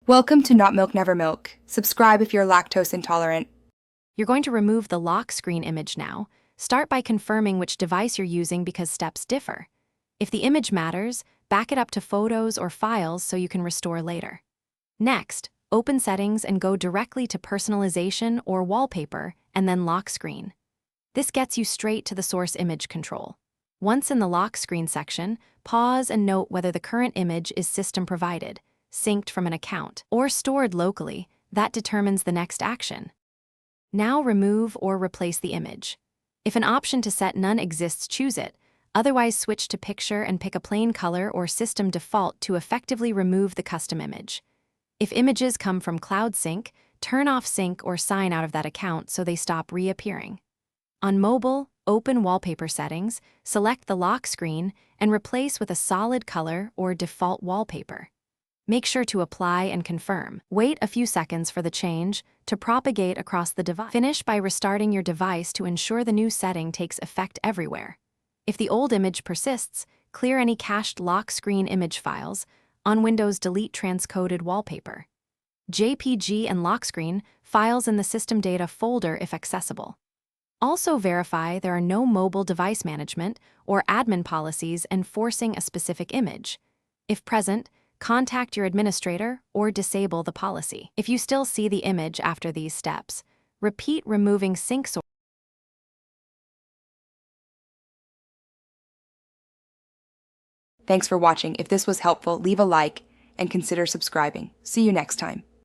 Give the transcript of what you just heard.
Welcome to Not Milk Never Milk. Subscribe if you're lactose intolerant. You're going to remove the lock screen image now. Start by confirming which device you're using because steps differ. If the image matters, back it up to photos or files so you can restore later. Next, open Settings and go directly to Personalization or Wallpaper, and then Lock Screen. This gets you straight to the source image control. Once in the lock screen section, pause and note whether the current image is system-provided, synced from an account, or stored locally. That determines the next action. Now remove or replace the image. If an option to set none exists, choose it. Otherwise, switch to picture and pick a plain color or system default to effectively remove the custom image. If images come from Cloud Sync, turn off sync or sign out of that account so they stop reappearing. On mobile, open Wallpaper Settings, select the lock screen, and replace with a solid color or default wallpaper. Make sure to apply and confirm. Wait a few seconds for the change to propagate across the device. Finish by restarting your device to ensure the new setting takes effect everywhere. If the old image persists, clear any cached lock screen image files. On Windows, delete transcoded wallpaper. JPG and lock screen files in the system data folder if accessible. Also verify there are no mobile device management or admin policies enforcing a specific image. If present, contact your administrator or disable the policy. If you still see the image after these steps, repeat removing sync source. Thanks for watching. If this was helpful, leave a like and consider subscribing. See you next time.